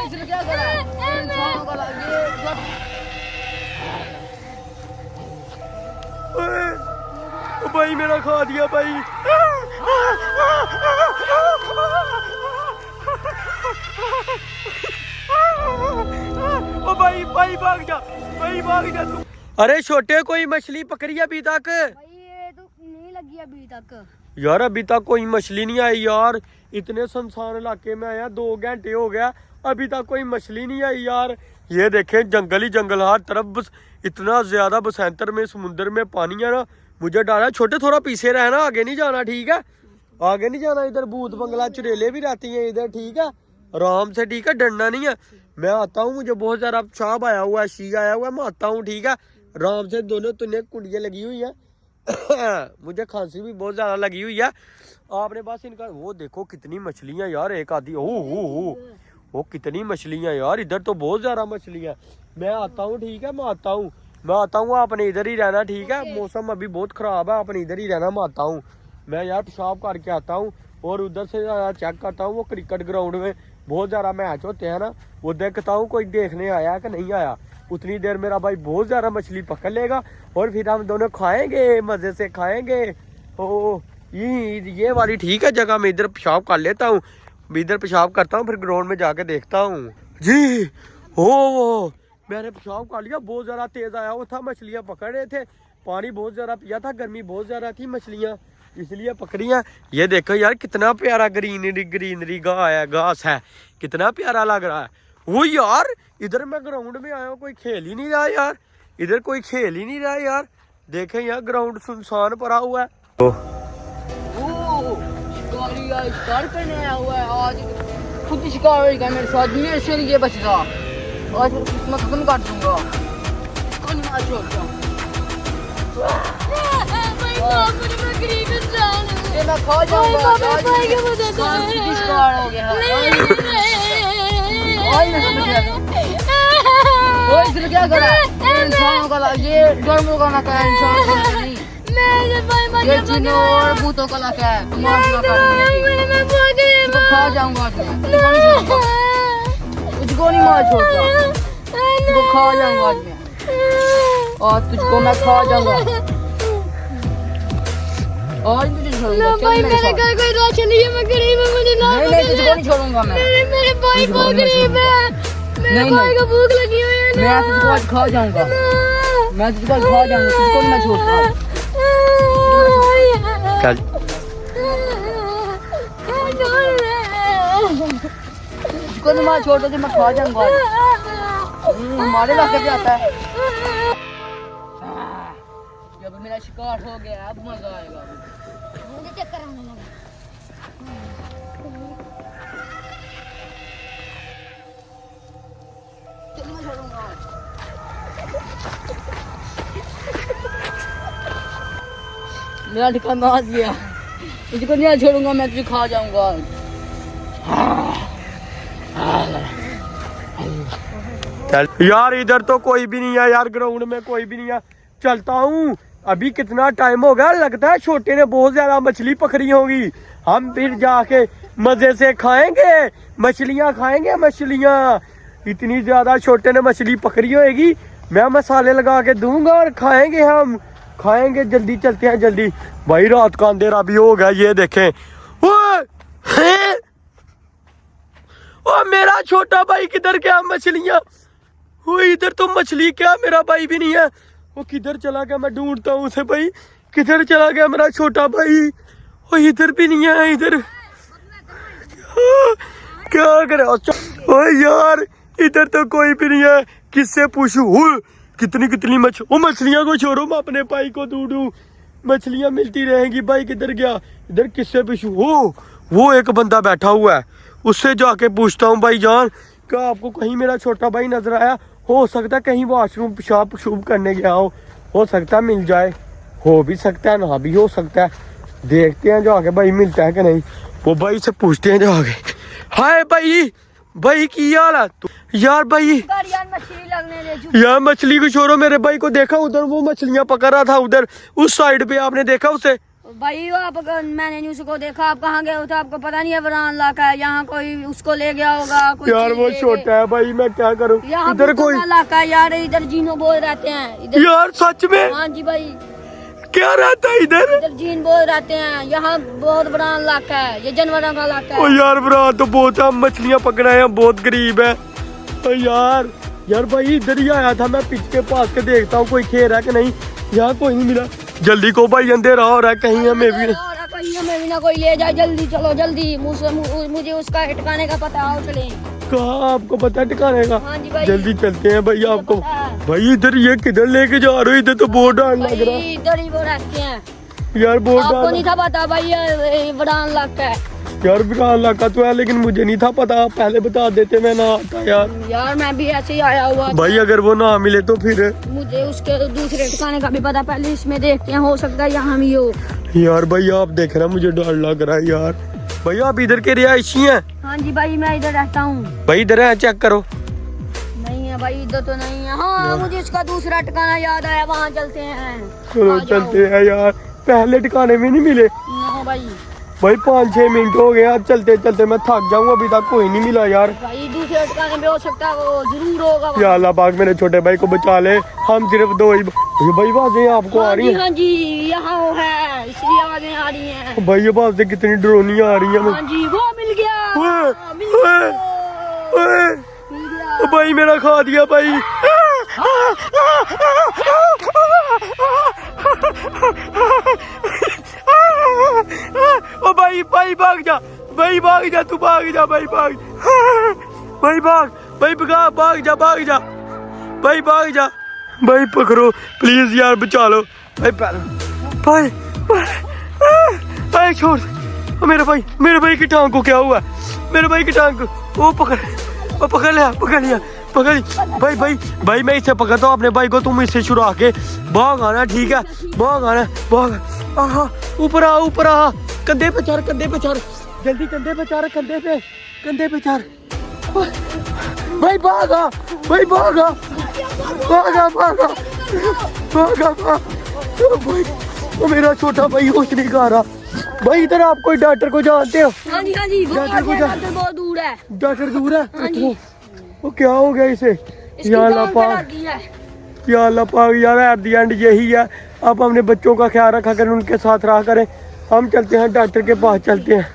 इसने क्या करा? इंसानों का ओ भाई मेरा खा दिया भाई। ओ भाई भाई भाग जा, भाई भाग जा तू। अरे छोटे कोई मछली पकड़ी अभी तक? भाई ये तो नहीं लगी अभी तक यार, अभी तक कोई मछली नहीं आई यार। इतने सुनसान इलाके में आया, 2 घंटे हो गया, अभी तक कोई मछली नहीं आई यार। ये देखें जंगल ही जंगल, हर तरफ बस इतना ज्यादा बसंतर में समुद्र में पानी है ना। मुझे डर है। छोटे थोड़ा पीछे रहना, आगे नहीं जाना, ठीक है? आगे नहीं जाना। इधर भूत बंगला चुड़ैलें भी रहती हैं इधर, ठीक है? आराम से, ठीक है? डरना नहीं है। मैं आता हूँ, मुझे बहुत ज्यादा चाप आया हुआ है, शी आया हुआ है, मैं आता हूँ, ठीक है? आराम से। दोनों तुन्ने कुड़ियाँ लगी हुई है। मुझे खांसी भी बहुत ज्यादा लगी हुई है। आपने बस इनका वो देखो कितनी मछलियां यार, एक आधी। ओ कितनी मछलियां यार, इधर तो बहुत ज्यादा मछलियां। मैं आता हूँ, ठीक है? मैं आता हूँ, आपने इधर ही रहना, ठीक है? मौसम अभी बहुत खराब है, आपने इधर ही रहना। मैं आता हूँ, मैं यार पेशाब करके आता हूँ और उधर से चेक करता हूँ। वो क्रिकेट ग्राउंड में बहुत ज्यादा मैच होते हैं ना, वो देखता हूँ कोई देखने आया कि नहीं आया। उतनी देर मेरा भाई बहुत ज्यादा मछली पकड़ लेगा और फिर हम दोनों खाएंगे, मजे से खाएंगे। ओ ये वाली ठीक है जगह। मैं इधर पेशाब कर लेता हूँ, इधर पेशाब करता हूँ, फिर ग्राउंड में जाके देखता हूँ। जी ओ मैंने पेशाब कर लिया, बहुत ज्यादा तेज आया हुआ था, मछलियाँ पकड़ रहे थे, पानी बहुत ज्यादा पिया था, गर्मी बहुत ज्यादा थी, मछलियाँ इसलिए पकड़ियाँ। ये देखो यार कितना प्यारा ग्रीनरी घास है, कितना प्यारा लग रहा है। वो यार इधर मैं ग्राउंड में आया हूँ, कोई खेल ही नहीं रहा यार, इधर कोई खेल ही नहीं रहा यार। देखें यार ग्राउंड सुनसान पड़ा हुआ है। शिकारी आज शिकार करने आया हुआ है। आज खुद ही शिकार होगा मेरे साथ, मेरे से ये बचेगा। आज मैं खत्म कर दूंगा। कौन मार छोड़ता ये मैं खा जाऊंगा। शिकार हो गया। इसने क्या करा? इंसानों का ये जानवरों का नाका है, इंसानों का नहीं। ये जिन्हों और भूतों का नाका है। तुझको खा जाऊंगा, तुझको नहीं मार छोड़ता, तुझको खा जाऊंगा आज मैं, और तुझको मैं खा जाऊंगा। और तुझे छोड़ूंगा। भाई मेरे घर कोई राशन नहीं है, मैं गरीब हूँ, मुझे ना नहीं तुझको नहीं छोड़ूंगा मैं। मेरे भाई बहुत गरीब है, मेरे भाई को भूख लगी हुई है। मैं तुझको आज खा जाऊंगा, मैं तुझको आज खा जाऊंगा, तुझको नहीं मैं छोड़ता। चल तुझको नहीं मैं छोड़ता, मैं खा जाऊंगा। हमारे इलाके पे आता है। जब मेरा शिकार हो गया अब मजा आएगा। मुझे चक्कर आने लगा। चल मैं छोड़ूंगा आज। मेरा ठिकाना आ गया, तुझको नहीं छोड़ूंगा, मैं तुझे खा जाऊंगा। चल यार, इधर तो कोई भी नहीं है यार, ग्राउंड में कोई भी नहीं है। चलता हूँ, अभी कितना टाइम हो गया, लगता है छोटे ने बहुत ज्यादा मछली पकड़ी होगी। हम फिर जाके मजे से खाएंगे, मछलियाँ खाएंगे, मछलियाँ। इतनी ज्यादा छोटे ने मछली पकड़ी होगी, मैं मसाले लगा के दूंगा और खाएंगे, हम खाएंगे। जल्दी चलते हैं, जल्दी भाई, रात का अंधेरा भी हो गया। ये देखें, ओ मेरा छोटा भाई किधर गया? मछलियाँ, वो इधर तो मछली क्या, मेरा भाई भी नहीं है। वो किधर चला गया? मैं ढूंढता हूँ उसे। भाई किधर चला गया मेरा छोटा भाई? वो इधर भी नहीं है, इधर क्या करे? ओ यार इधर तो कोई भी नहीं है, किससे पूछूं? कितनी मछलियां को छोड़ो, मैं अपने भाई को ढूंढूं, मछलियां मिलती रहेंगी। भाई किधर गया? इधर किससे पूछूं? वो एक बंदा बैठा हुआ है, उससे जाके पूछता हूँ। भाई जान, क्या आपको कहीं मेरा छोटा भाई नजर आया? हो सकता है कहीं वॉशरूम पेशाब शुभ करने गया हो सकता है मिल जाए, हो भी सकता है ना भी हो सकता है। देखते हैं जाके भाई मिलता है कि नहीं। वो भाई से पूछते हैं जाके। हाय भाई की हाल है? यार भाई यार मछली को छोड़ो, मेरे भाई को देखा उधर, वो मछलियां पकड़ रहा था उधर उस साइड पे, आपने देखा उसे? भाई आप मैंने न्यूज़ को देखा, आप कहाँ गए हो? तो आपको पता नहीं है वरान इलाका है, यहाँ कोई उसको ले गया होगा, कोई यार चीज़ वो ले छोटा है भाई, मैं क्या करूँ। यहाँ इधर कोई इलाका है यार, इधर जीनो बोल रहते हैं इधर। यार सच में हाँ जी भाई, क्या रहता है इधर? इधर जीन बोल रहते हैं, यहाँ बहुत बड़ा इलाका है, ये जानवरों का इलाका ओ है। यार ब्रा तो बहुत हम मछलियाँ पकड़ा है, बहुत गरीब है। ओ यार यार भाई इधर ही आया था मैं, पिच के पास के देखता हूँ कोई खेल रहा है कि नहीं। यहाँ कोई नहीं मिला। जल्दी को भाई, अंधेरा हो रहा है, कहीं हमें भी कहीं हमें भी ना कोई ले जाए, जल्दी चलो जल्दी, मुझे उसका ठिकाने का पता है, चले। कहाँ आपको पता है ठिकाने का? हाँ जी भाई, जल्दी चलते हैं भाई। आपको पता है। भाई इधर ये किधर लेके जा रहे हो? इधर तो बहुत डर लग रहा है इधर ही वो रहते हैं। यार, बहुत आपको नहीं डर। था पता भाई, ये बड़ा इलाका है यार बिरान इलाका तो है, लेकिन मुझे नहीं था पता। आप पहले बता देते, मैं ना आता यार। यार। मैं भी ऐसे ही आया हुआ था। भाई अगर वो ना मिले तो फिर? मुझे उसके दूसरे ठिकाने का भी पता, पहले इसमें देखते हैं, हो सकता है यहाँ भी हो। यार भाई आप देख रहे हैं, मुझे डर लग रहा है यार। भाई आप इधर के रिहायशी हैं? हाँ जी भाई, मैं इधर रहता हूँ। भाई इधर है, चेक करो। नहीं है भाई, इधर तो नहीं है। हाँ, मुझे इसका दूसरा ठिकाना याद आया, वहाँ चलते हैं। चलो आ जाओ। चलते हैं यार, पहले ठिकाने में नहीं मिले। हाँ भाई, भाई 5-6 मिनट हो गए यार, चलते चलते मैं थक जाऊंगा, अभी तक कोई नहीं मिला यार। भाई दूसरे ठिकाने में हो सकता है, वो जरूर होगा वहाँ। या अल्लाह पाक मेरे छोटे भाई को बचा ले, हम सिर्फ दो ही। भाई आवाजें आपको आ रही हैं? हाँ जी, यहाँ वो है, इसलिए आवाजें आ रही हैं। भाई ये आवाजें कितनी ड्रोनी आ रही है। हाँ जी, वो मिल गया। ओए, मिल गया। ओए, मिल गया। भाई मेरा खा दिया भाई। ओ भाई भाई भाग जा, भाई भाग जा, तू भाग जा भाई, भाग भाई, भाग भाई, भाग जा, भाग जा भाई, भाग जा भाई, पकड़ो प्लीज यार, बचा लो भाई। भाई भाई छोड़ मेरे भाई की टांग को क्या हुआ? मेरे भाई की टांग को वो पकड़ लिया भाई मैं इसे पकड़ता हूँ अपने भाई को, तुम इससे छुड़ा के भाग आना, ठीक है? भाग आना, भाग। आहा, ऊपर आ, कंधे पे चढ़, जल्दी कंधे पे चढ़, कंधे पे चढ़ भाई, भागा भाई, भागा भाई। वो मेरा छोटा भाई होश नहीं खा रहा। भाई इधर आप कोई डॉक्टर को जानते हो? हाँ जी, वो डॉक्टर को डॉक्टर बहुत दूर है। डॉक्टर दूर है? हाँ जी। वो क्या हो गया इसे? इसकी या अल्लाह टांग पे पाक, लगी है। या अल्लाह पाक यार, एट द एंड यही है। आप अपने बच्चों का ख्याल रखा करें, उनके साथ रहा करें। हम चलते हैं डॉक्टर के पास, चलते हैं।